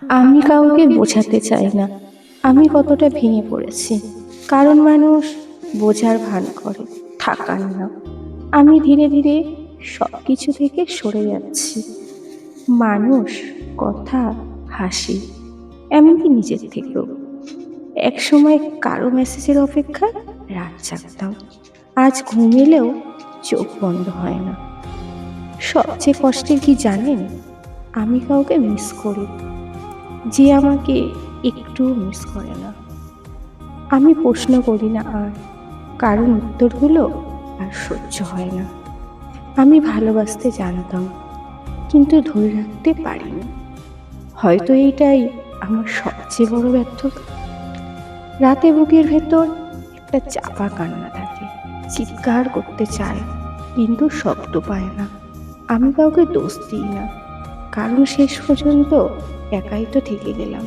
আমি কাউকে বোঝাতে চাই না আমি কতটা ভেঙে পড়েছি, কারণ মানুষ বোঝার ভান করে, থাকার না। আমি ধীরে ধীরে সব কিছু থেকে সরে যাচ্ছি। মানুষ, কথা, হাসি, এমনকি নিজের থেকেও। একসময় কারো মেসেজের অপেক্ষায় রাত জাগতাম, আজ ঘুম এলেও চোখ বন্ধ হয় না। সবচেয়ে কষ্টের কি জানেন? আমি কাউকে মিস করি, যে আমাকে একটু মিস করে না। আমি প্রশ্ন করি না আর, কারণ উত্তরগুলো আর সহ্য হয় না। আমি ভালোবাসতে জানতাম, কিন্তু ধরে রাখতে পারিনি। হয়তো এইটাই আমার সবচেয়ে বড় ব্যর্থতা। রাতে বুকের ভেতর একটা চাপা কান্না থাকে, চিৎকার করতে চায় কিন্তু শব্দ পায় না। আমি কাউকে দোষ দিই না, কারণ শেষ পর্যন্ত একাই তো থেকে গেলাম।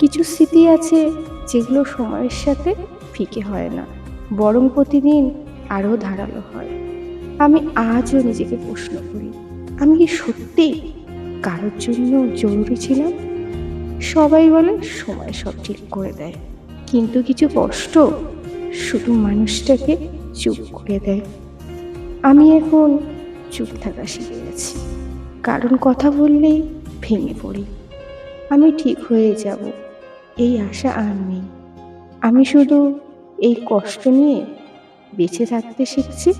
কিছু স্মৃতি আছে যেগুলো সময়ের সাথে ফিকে হয় না, বরং প্রতিদিন আরও ধারালো হয়। আমি আজও নিজেকে প্রশ্ন করি, আমি কি সত্যি কারোর জন্য জরুরি ছিলাম? সবাই বলে সময় সব ঠিক করে দেয়, কিন্তু কিছু কষ্ট শুধু মানুষটাকে চুপ করে দেয়। আমি এখন চুপ থাকা শিখে গেছি, কারণ কথা বললেই ভেঙে পড়ি। আমি ঠিক হয়ে যাব এই আশা আর নেই। আমি শুধু এই কষ্ট নিয়ে বেঁচে থাকতে শিখছি।